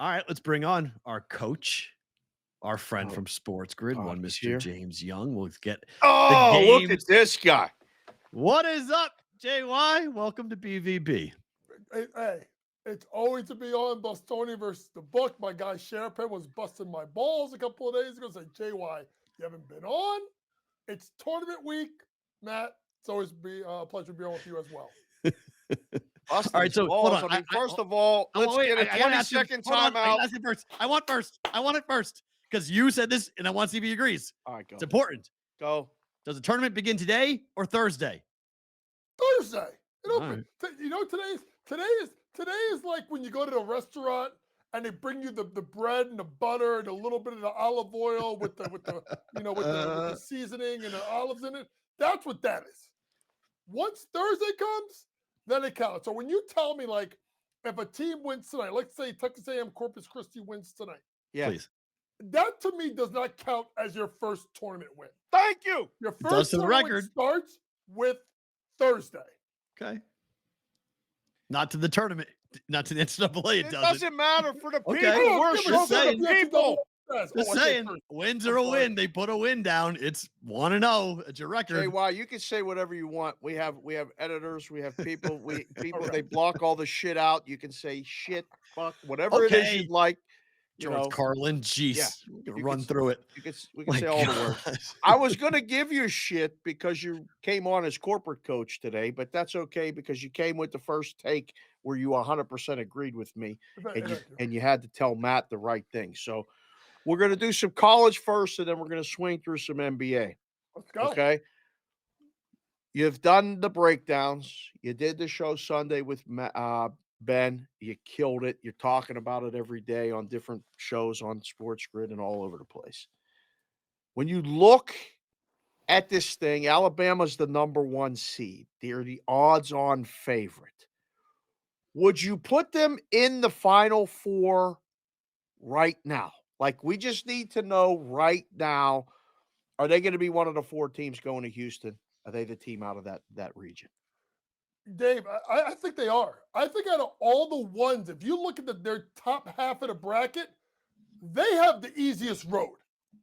All right, let's bring on our coach, our friend Oh, from SportsGrid, God, one he's Mr. here. James Young. We'll get the Oh, look at games. this guy. What is up, JY? Welcome to BVB. Hey, it's always to be on Bostoni versus the book. My guy Sharapan was busting my balls a couple of days ago. Say, JY, you haven't been on. It's tournament week, Matt. It's always be a pleasure to be on with you as well. Busting All right, his so hold balls. on. I mean, first of all, let's Wait, get a I gotta 20 ask you. second Hold on, I timeout. gotta ask you first. I want first. I want it first because you said this, and I want to see if he agrees. All right, go. It's important. Go. Does the tournament begin today or Thursday? Thursday. It All open. right. You know, today is like when you go to the restaurant and they bring you the bread and the butter and a little bit of the olive oil with the with the seasoning and the olives in it. That's what that is. Once Thursday comes, then it counts. So when you tell me like if a team wins tonight, let's say Texas A&M Corpus Christi wins tonight, Yeah. Please. that to me does not count as your first tournament win. Thank you. Your It does first to the tournament record. starts with Thursday. Okay. Not to the tournament, not to the NCAA. It It doesn't. doesn't matter for the people. Okay. We're Just showing saying. the people. Just saying, wins are a win. They put a win down. It's 1-0. It's your record. JY, you can say whatever you want. We have editors, we have people, Okay. they block all the shit out. You can say shit, fuck, whatever it is Okay. you'd like. You George know, Carlin. Jeez. yeah, I'm gonna you run could- through it. we can My say all the words. God. I was going to give you shit because you came on as corporate coach today, but that's okay because you came with the first take where you 100% agreed with me and you had to tell Matt the right thing. So we're going to do some college first and then we're going to swing through some NBA. Let's go. Okay. You've done the breakdowns. You did the show Sunday with Ben. You killed it. You're talking about it every day on different shows on SportsGrid and all over the place. When you look at this thing, Alabama's the number 1 seed. They're the odds-on favorite. Would you put them in the Final Four right now? Like, we just need to know right now, are they going to be one of the 4 teams going to Houston? Are they the team out of that region? Dave, I think they are. I think out of all the ones, if you look at their top half of the bracket, they have the easiest road,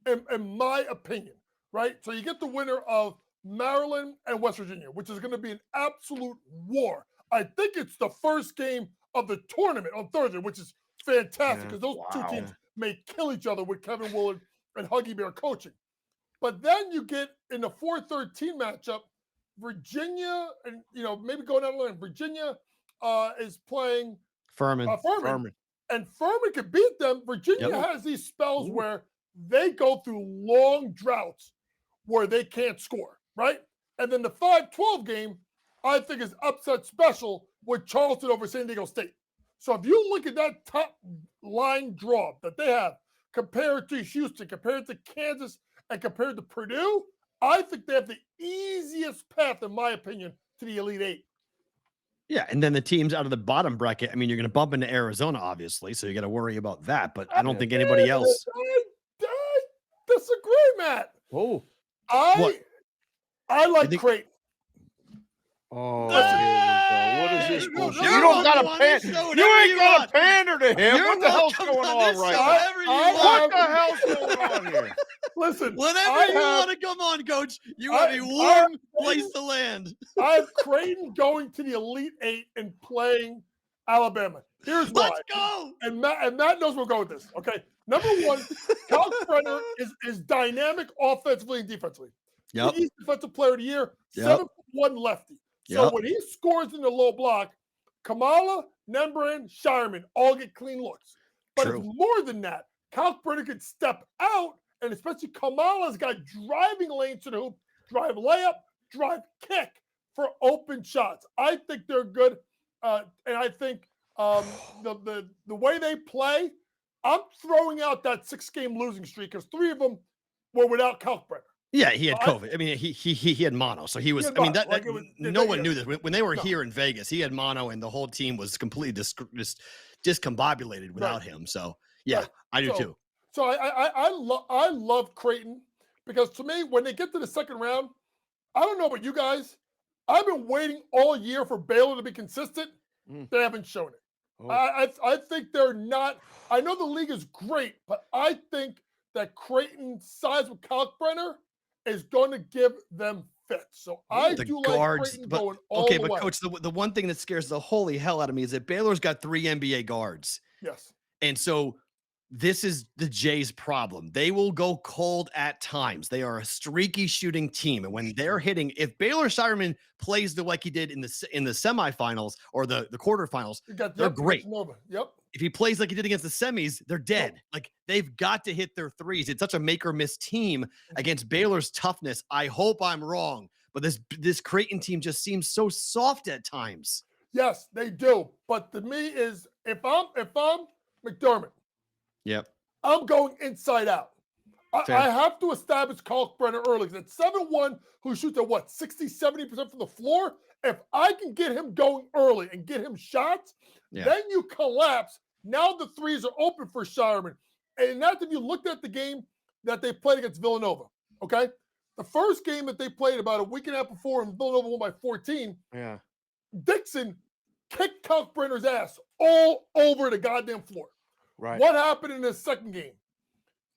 in my opinion, right? So you get the winner of Maryland and West Virginia, which is going to be an absolute war. I think it's the first game of the tournament on Thursday, which is fantastic because those two teams may kill each other with Kevin Willard and Huggy Bear coaching. But then you get in the 4-13 matchup, Virginia, and maybe going down the line, Virginia is playing Furman. And Furman could beat them. Virginia has these spells where they go through long droughts where they can't score, right? And then the 5-12 game, I think, is upset special with Charleston over San Diego State. So if you look at that top line draw that they have compared to Houston, compared to Kansas, and compared to Purdue, I think they have the easiest path, in my opinion, to the Elite Eight. Yeah, and then the teams out of the bottom bracket, I mean, you're going to bump into Arizona, obviously, so you got to worry about that, but I don't think anybody else. I disagree, Matt. Oh. I like Creighton. Oh, here we go. What is this bullshit? You You don't got to pander. You ain't got to pander to him. You're What the hell's welcome going on on this right show now? whenever you What the hell's going on here? Listen, Whenever you want to come on, Coach, you have a warm place to land. I have Creighton going to the Elite Eight and playing Alabama. Here's why. Let's go. And Matt knows we'll go with this. Okay. Number one, Kalkbrenner is dynamic offensively and defensively. Yep. He's Defensive Player of the Year, Yep. 7'1" lefty. So Yep. when he scores in the low block, Kamala, Nembran, Shireman all get clean looks. But True. it's more than that. Kalkbrenner could step out, and especially Kamala's got driving lanes to the hoop, drive layup, drive kick for open shots. I think they're good, and I think the way they play, I'm throwing out that 6-game losing streak because 3 of them were without Kalkbrenner. Yeah, he had COVID. I mean, he had mono, so he was. I mean, no one knew this when they were here in Vegas. He had mono, and the whole team was completely discombobulated without him. So yeah, I do too. So I love Creighton because to me, when they get to the second round, I don't know about you guys. I've been waiting all year for Baylor to be consistent. They haven't shown it. Oh. I think they're not. I know the league is great, but I think that Creighton's size with Kalkbrenner is going to give them fits. So I The do like guards, Creighton but going all okay, the but way. coach, the one thing that scares the holy hell out of me is that Baylor's got 3 NBA guards. Yes. And so this is the Jays' problem. They will go cold at times. They are a streaky shooting team, and when they're hitting, if Baylor Sharapan plays like he did in the semifinals or the quarterfinals, they're great. Nova. Yep. If he plays like he did against the semis, they're dead. Nope. Like they've got to hit their threes. It's such a make or miss team against Baylor's toughness. I hope I'm wrong, but this Creighton team just seems so soft at times. Yes, they do. But to me, is if I'm McDermott, Yep. I'm going inside out. I have to establish Kalkbrenner early. It's 7-1 who shoots at what, 60, 70% from the floor. If I can get him going early and get him shots, then you collapse. Now the threes are open for Sharapan. And that's if you looked at the game that they played against Villanova. Okay. The first game that they played about a week and a half before, and Villanova won by 14. Yeah. Dixon kicked Kalkbrenner's ass all over the goddamn floor. Right. What happened in the second game?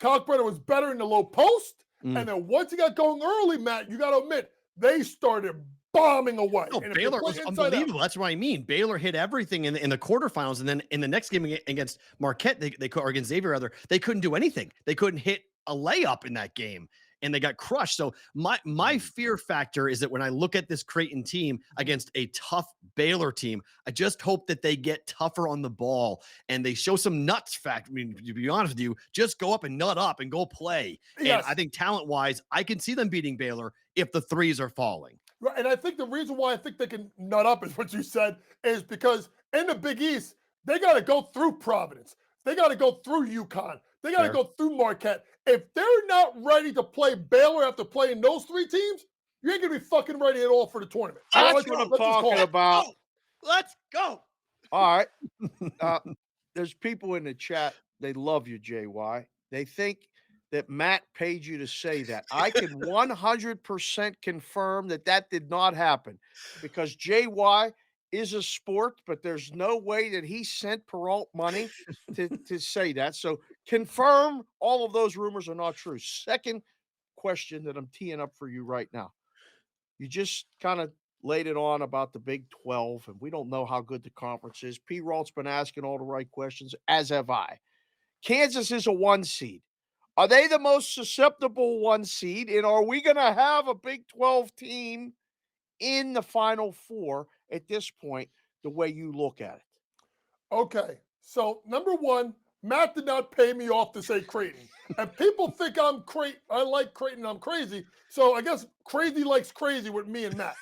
Kalkbrenner was better in the low post. And then once he got going early, Matt, you got to admit, they started bombing away. No, and Baylor was unbelievable. That's what I mean. Baylor hit everything in the quarterfinals. And then in the next game against Marquette, or against Xavier, rather, they couldn't do anything. They couldn't hit a layup in that game. And they got crushed. So my fear factor is that when I look at this Creighton team against a tough Baylor team, I just hope that they get tougher on the ball and they show some nuts factor. I mean, to be honest with you, just go up and nut up and go play. Yes. And I think talent-wise, I can see them beating Baylor if the threes are falling. Right. And I think the reason why I think they can nut up is what you said, is because in the Big East, they got to go through Providence. They got to go through UConn. They got to go through Marquette. If they're not ready to play Baylor after playing those three teams, you ain't going to be fucking ready at all for the tournament. That's what I'm talking about. Let's go. All right. There's people in the chat. They love you, JY. They think that Matt paid you to say that. I can 100% confirm that did not happen, because JY is a sport, but there's no way that he sent Perrault money to say that. So confirm all of those rumors are not true. Second question that I'm teeing up for you right now. You just kind of laid it on about the Big 12, and we don't know how good the conference is. Perrault's been asking all the right questions, as have I. Kansas is a 1 seed. Are they the most susceptible 1 seed? And are we going to have a Big 12 team in the Final Four at this point, the way you look at it? Okay. So, number one, Matt did not pay me off to say Creighton. And people think I'm crazy. I like Creighton. I'm crazy. So, I guess crazy likes crazy with me and Matt.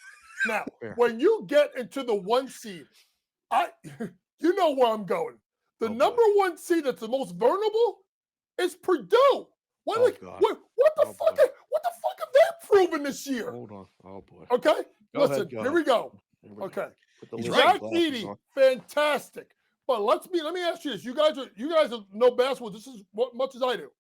Now, when you get into the 1 seed, you know where I'm going. The number 1 seed that's the most vulnerable is Purdue. What the fuck? What the fuck have they proven this year? Hold on. Oh boy. Okay. Go Listen. ahead, Here we go. Okay. Zach Edey, fantastic. But let me ask you this. You guys know basketball just as much as I do.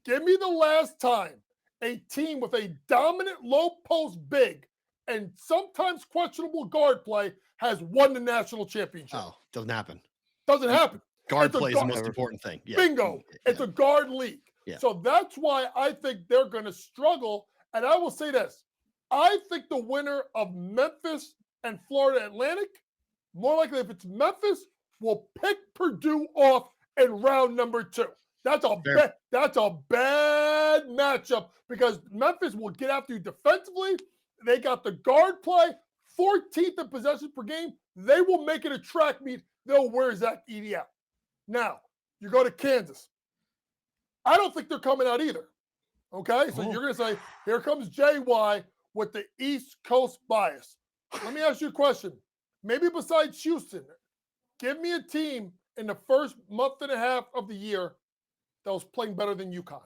Give me the last time a team with a dominant low post big and sometimes questionable guard play has won the national championship. Oh, doesn't happen. Doesn't happen. Guard play is the most important thing. Yeah. Bingo. It's a guard league. Yeah. So that's why I think they're going to struggle. And I will say this. I think the winner of Memphis and Florida Atlantic, more likely if it's Memphis, will pick Purdue off in round number 2. That's a bad matchup, because Memphis will get after you defensively. They got the guard play, 14th in possessions per game. They will make it a track meet. They'll wear Zach Edey out. Now, you go to Kansas. I don't think they're coming out either. Okay? So you're going to say, here comes JY with the East Coast bias. Let me ask you a question. Maybe besides Houston, give me a team in the first month and a half of the year that was playing better than UConn.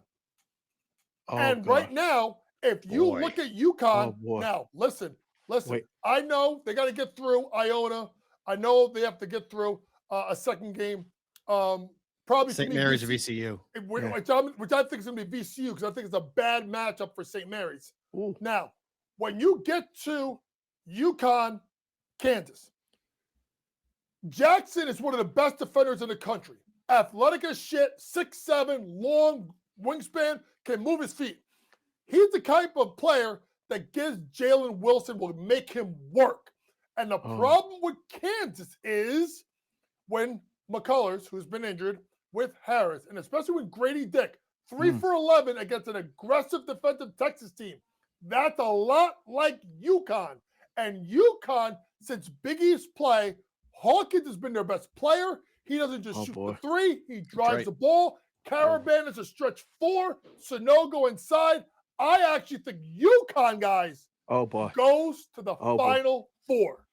Right now, if you look at UConn, now, listen. Wait. I know they got to get through Iona. I know they have to get through a second game. Probably St. Mary's or VCU. Which I think is going to be VCU, because I think it's a bad matchup for St. Mary's. Ooh. Now, when you get to UConn, Kansas, Jackson is one of the best defenders in the country. Athletic as shit, 6'7", long wingspan, can move his feet. He's the type of player that gives Jalen Wilson will make him work. And the problem with Kansas is when McCullers, who's been injured, with Harris, and especially with Grady Dick, 3 for 11 against an aggressive defensive Texas team. That's a lot like UConn. And UConn, since Big East play, Hawkins has been their best player. He doesn't just shoot the three. He drives the ball. Caravan is a stretch 4. Sonogo inside. I actually think UConn, guys, goes to the Final Four.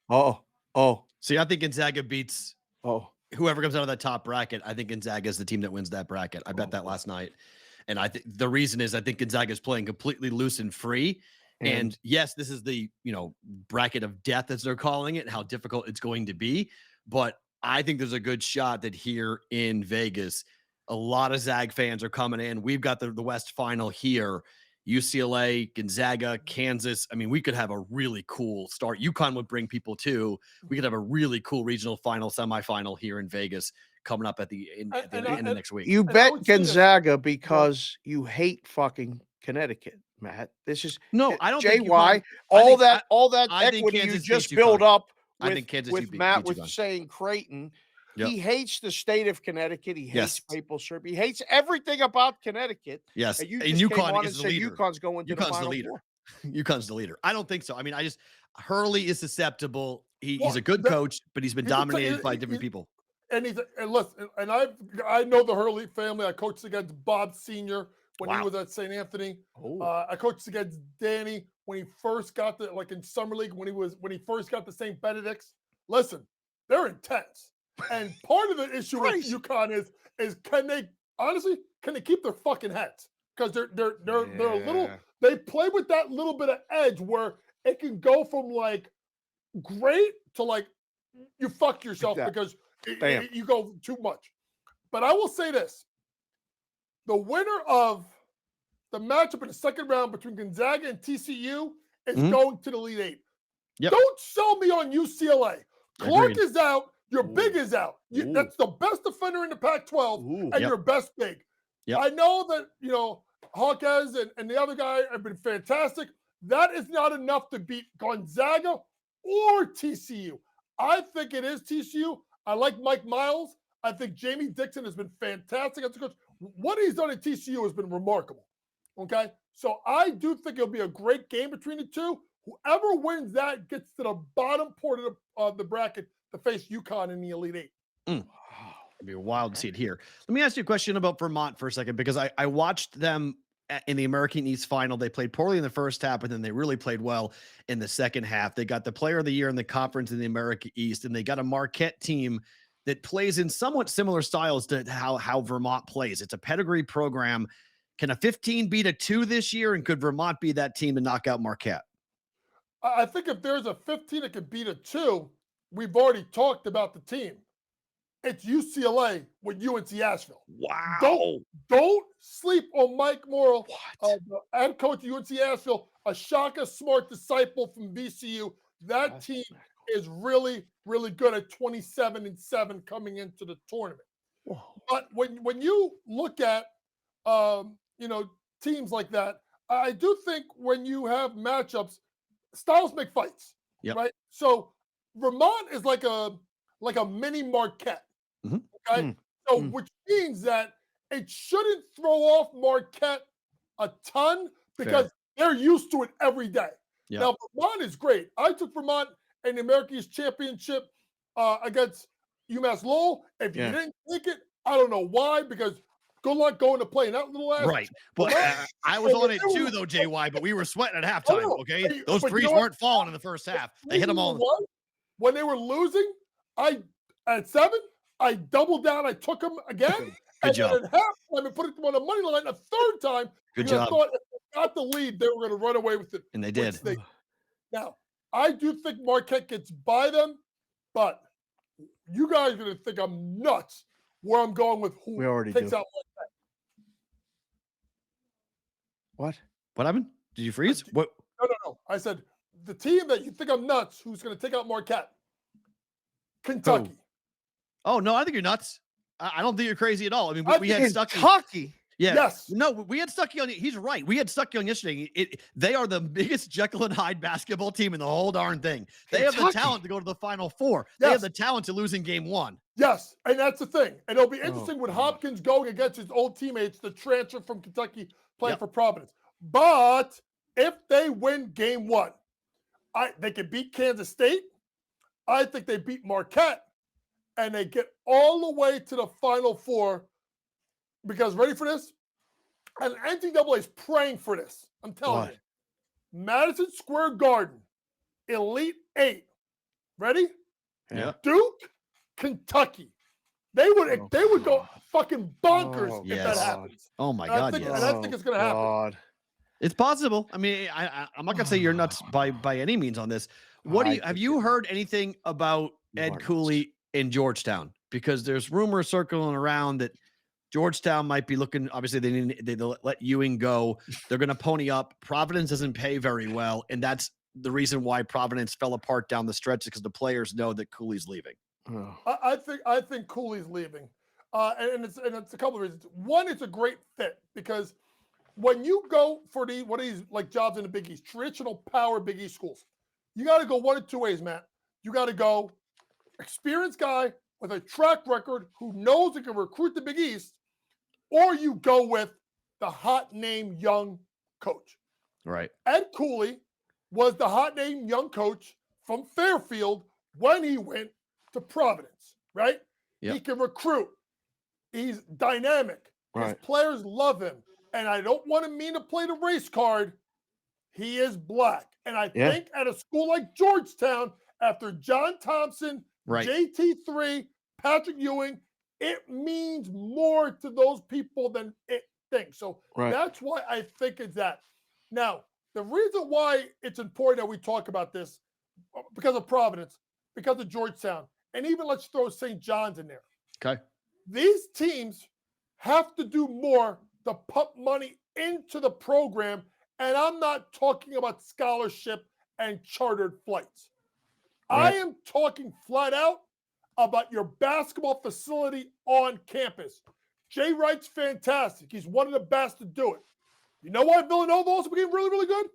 See, I think Gonzaga beats whoever comes out of that top bracket. I think Gonzaga is the team that wins that bracket. I bet that last night. And I think the reason is I think Gonzaga is playing completely loose and free. And yes, this is the, bracket of death, as they're calling it, how difficult it's going to be. But I think there's a good shot that here in Vegas, a lot of Zag fans are coming in. We've got the West Final here. UCLA, Gonzaga, Kansas. I mean, we could have a really cool start. UConn would bring people too. We could have a really cool regional final, semifinal here in Vegas coming up at the end of next week. You bet Gonzaga because you hate fucking Connecticut, Matt. This is I don't JY. All that equity you just built up with Matt with saying Creighton. Yep. He hates the state of Connecticut. He hates maple syrup. He hates everything about Connecticut. Yes, and UConn is the leader. UConn's going to the Final Four. UConn's the leader. I don't think so. I mean, Hurley is susceptible. He's a good coach, but he's been dominated by different people. And listen, and I know the Hurley family. I coached against Bob Sr. when he was at St. Anthony. I coached against Danny when he first got in summer league when he first got to St. Benedict's. Listen, they're intense. And part of the issue with UConn is can they keep their fucking heads? Because they're a little, they play with that little bit of edge where it can go from great to you fuck yourself because you go too much. But I will say this: the winner of the matchup in the second round between Gonzaga and TCU is going to the Elite Eight. Yep. Don't sell me on UCLA. Clark is out. Your big is out. That's the best defender in the Pac-12 and your best big. Yep. I know that, Hawkes and the other guy have been fantastic. That is not enough to beat Gonzaga or TCU. I think it is TCU. I like Mike Miles. I think Jamie Dixon has been fantastic as a coach. What he's done at TCU has been remarkable. Okay? So I do think it'll be a great game between the two. Whoever wins that gets to the bottom part of the bracket to face UConn in the Elite Eight. Wow. It'd be wild to see it here. Let me ask you a question about Vermont for a second, because I watched them in the American East final. They played poorly in the first half, but then they really played well in the second half. They got the player of the year in the conference in the American East, and they got a Marquette team that plays in somewhat similar styles to how Vermont plays. It's a pedigree program. Can a 15 beat a 2 this year, and could Vermont be that team to knock out Marquette? I think if there's a 15 that could beat a 2, we've already talked about the team. It's UCLA with UNC Asheville. Wow. Don't sleep on Mike Morrill, the head coach of UNC Asheville, a Shaka Smart disciple from VCU. That team is really, really good at 27-7 coming into the tournament. Whoa. But when you look at teams like that, I do think when you have matchups, styles make fights, right? So Vermont is like a mini Marquette, okay? So which means that it shouldn't throw off Marquette a ton because they're used to it every day. Yep. Now Vermont is great. I took Vermont in the American East Championship against UMass Lowell. If you didn't take it, I don't know why, because good luck going to play in that little ass. Right. But I was on it too, though, JY, but we were sweating at halftime, okay? Those threes weren't falling in the first half. They hit them all. When they were losing, at 7, I doubled down. I took them again. Good job. Then at halftime, I put it on the money line a third time. Good job. I thought if they got the lead, they were going to run away with it. And they did. Now, I do think Marquette gets by them, but you guys are going to think I'm nuts where I'm going with who takes out Marquette. What happened? Did you freeze? What? No. I said the team that you think I'm nuts, who's going to take out Marquette? Kentucky. Oh no, I think you're nuts. I don't think you're crazy at all. I mean, we had Stuckey. Kentucky. Yeah. Yes. No, we had Stuckey on. He's right. We had Stuckey on yesterday. They are the biggest Jekyll and Hyde basketball team in the whole darn thing. They have the talent to go to the Final Four. They have the talent to lose in game 1. Yes, and that's the thing. And it'll be interesting with Hopkins going against his old teammates to transfer from Kentucky playing for Providence. But if they win game 1, they can beat Kansas State. I think they beat Marquette, and they get all the way to the Final Four. Because, ready for this? And NCAA is praying for this. I'm telling you. Madison Square Garden, Elite 8. Ready? Yeah. Duke, Kentucky. They would go fucking bonkers if that happens. Oh my God! And I think it's going to happen. It's possible. I mean, I'm not going to say you're nuts by any means on this. Have you heard anything about Ed Cooley in Georgetown? Because there's rumors circling around that Georgetown might be looking. Obviously, they let Ewing go. They're going to pony up. Providence doesn't pay very well, and that's the reason why Providence fell apart down the stretch, because the players know that Cooley's leaving. I think Cooley's leaving, and it's a couple of reasons. One, it's a great fit because when you go for what are these like jobs in the Big East, traditional power Big East schools, you got to go one of two ways, Matt. You got to go experienced guy with a track record who knows he can recruit the Big East, or you go with the hot name young coach. Right. Ed Cooley was the hot name young coach from Fairfield when he went to Providence, right? Yep. He can recruit. He's dynamic. Right. His players love him. And I don't want to mean to play the race card. He is black. And I think at a school like Georgetown, after John Thompson, JT3, Patrick Ewing, it means more to those people than it thinks. So that's why I think it's that. Now, the reason why it's important that we talk about this, because of Providence, because of Georgetown, and even let's throw St. John's in there. Okay. These teams have to do more to pump money into the program, and I'm not talking about scholarship and chartered flights. I am talking flat out about your basketball facility on campus. Jay Wright's fantastic. He's one of the best to do it. You know why Villanova also became really, really good?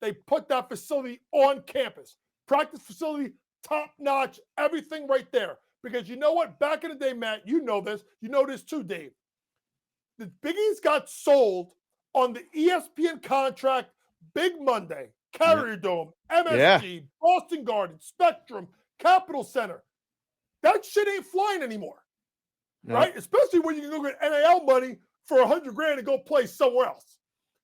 They put that facility on campus. Practice facility, top-notch, everything right there. Because you know what? Back in the day, Matt, you know this. You know this too, Dave. The Big East got sold on the ESPN contract Big Monday, Carrier Dome, MSG, Boston Garden, Spectrum, Capitol Center. That shit ain't flying anymore, right? Especially when you can go get NIL money for $100,000 and go play somewhere else.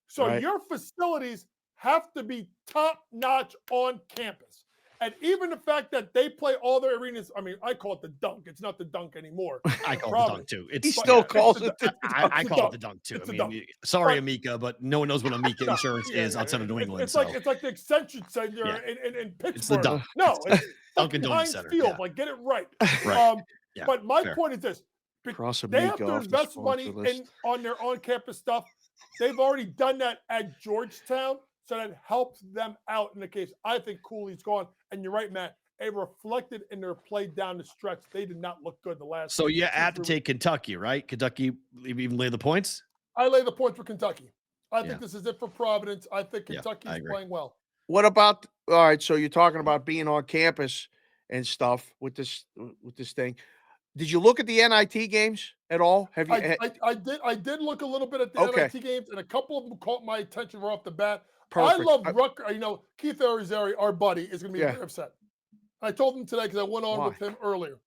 So your facilities have to be top-notch on campus. And even the fact that they play all their arenas, I mean, I call it the dunk. It's not the dunk anymore. I call it the dunk too. He still calls it the dunk. I call it the dunk too. I mean, sorry, Amica, but no one knows what Amica insurance is outside of New England. It's like the Extension Center in Pittsburgh. It's the dunk. No, it's Dunkin' Donuts Heinz Center. Field. Like, get it right. But my point is this. They have to invest money on their on-campus stuff. They've already done that at Georgetown, so that helps them out in the case. I think Cooley's gone. And you're right, Matt. It reflected in their play down the stretch. They did not look good the last. So you have to take Kentucky, right? Kentucky even lay the points? I lay the points for Kentucky. I think this is it for Providence. I think Kentucky's playing well. What about, all right, so you're talking about being on campus and stuff with this thing. Did you look at the NIT games at all? Have you? I did look a little bit at the NIT games, and a couple of them caught my attention right off the bat. Perfect. I love Rutgers. You know, Keith Arizari, our buddy, is going to be very upset. I told him today because I went on with him earlier.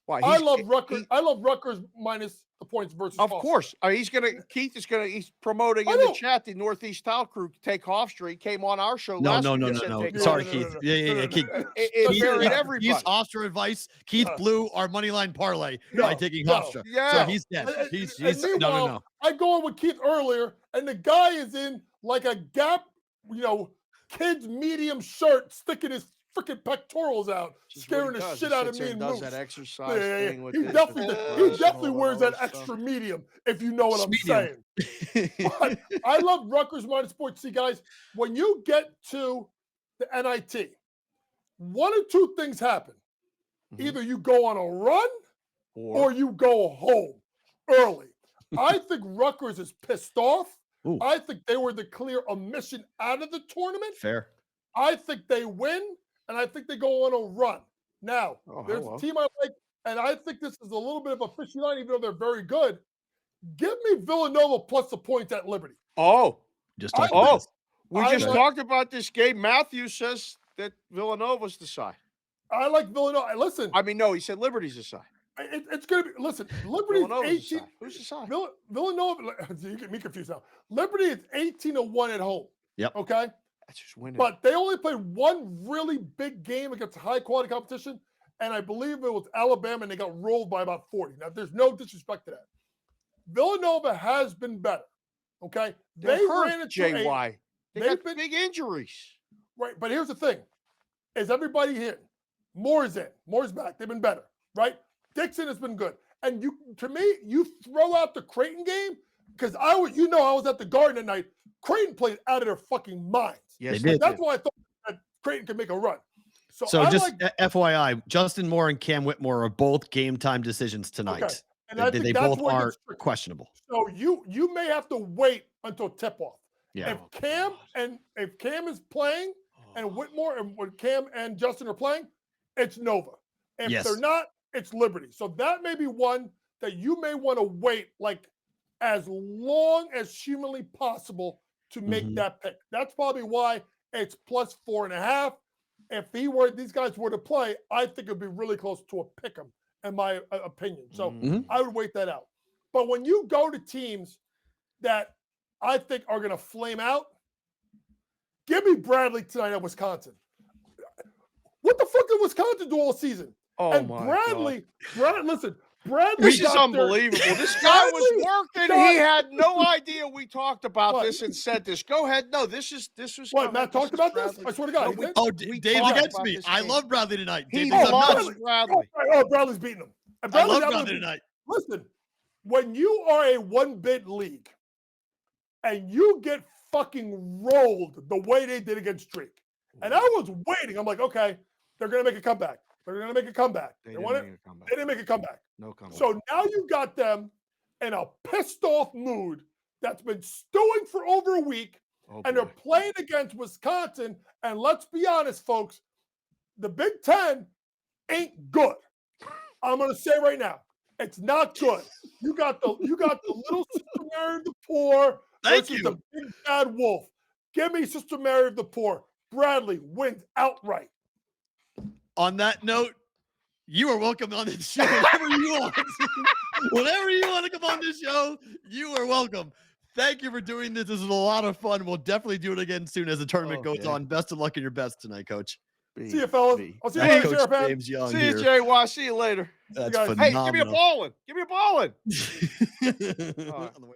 Why? I love Rutgers. I love Rutgers minus the points versus. Of course, I mean, he's promoting in the chat. The Northeast Tile Crew take Hofstra. He came on our show. No. Sorry, Keith. Yeah. Keith. He's Hofstra advice. Keith blew our money line parlay by taking Hofstra. Yeah, so he's dead. He's no. I go on with Keith earlier, and the guy is in like a Gap, kids medium shirt, sticking his freaking pectorals out, scaring the shit out of me and Moose. That exercise thing with he definitely wears that extra medium, if you know what I'm saying. But I love Rutgers minus sports. See, guys, when you get to the NIT, one or two things happen. Either you go on a run or you go home early. I think Rutgers is pissed off. Ooh. I think they were the clear omission out of the tournament. Fair. I think they win, and I think they go on a run. Now, there's a team I like, and I think this is a little bit of a fishy line, even though they're very good. Give me Villanova plus the points at Liberty. We just talked about this game. Matthews says that Villanova's the side. I like Villanova. Listen. I mean, no, he said Liberty's the side. It's going to be, listen, Liberty's 18. Who's the side? Villanova, you get me confused now. Liberty is 18-1 at home. Yep. Okay? That's just winning. But they only played one really big game against high-quality competition, and I believe it was Alabama, and they got rolled by about 40. Now, there's no disrespect to that. Villanova has been better. Okay? They ran into JY. They got big injuries. Right, but here's the thing. Is everybody here? Moore's in. Moore's back. They've been better, right? Dixon has been good. And to me, you throw out the Creighton game, because I was at the Garden at night. Creighton played out of their fucking minds. Yes, they did. That's why I thought that Creighton could make a run. So just FYI, Justin Moore and Cam Whitmore are both game time decisions tonight. Okay. And they both are questionable. So you may have to wait until tip off. Yeah. If Cam is playing and Whitmore and when Cam and Justin are playing, it's Nova. If they're not, it's Liberty. So that may be one that you may want to wait like as long as humanly possible to make that pick. That's probably why it's plus 4.5. If these guys were to play, I think it'd be really close to a pick 'em, in my opinion. So I would wait that out. But when you go to teams that I think are going to flame out, give me Bradley tonight at Wisconsin. What the fuck did Wisconsin do all season? And Bradley, listen, Bradley. This is unbelievable. This guy was working. He had no idea we talked about this and said this. Go ahead. No, this was. What, Matt talked about this? I swear to God. Dave's against me. I love Bradley tonight. He loves Bradley. Bradley's beating him. I love Bradley tonight. Listen, when you are a one-bid league and you get fucking rolled the way they did against Drake, and I was waiting. I'm like, okay, they're going to make a comeback. They're going to make a comeback. They didn't make a comeback. No comeback. So now you got them in a pissed off mood that's been stewing for over a week, and they're playing against Wisconsin. And let's be honest, folks, the Big Ten ain't good. I'm going to say right now, it's not good. You got the little Sister Mary of the Poor versus the big bad wolf. Give me Sister Mary of the Poor. Bradley wins outright. On that note, you are welcome on this show whenever you want. Whenever you want to come on this show, you are welcome. Thank you for doing this. This is a lot of fun. We'll definitely do it again soon as the tournament goes on. Best of luck in your best tonight, Coach. See you, fellas. I'll see you later, Sharapan. James Young see you, JY. See you later. That's phenomenal. Hey, give me a ballin'. Give me a ballin'. On the way out.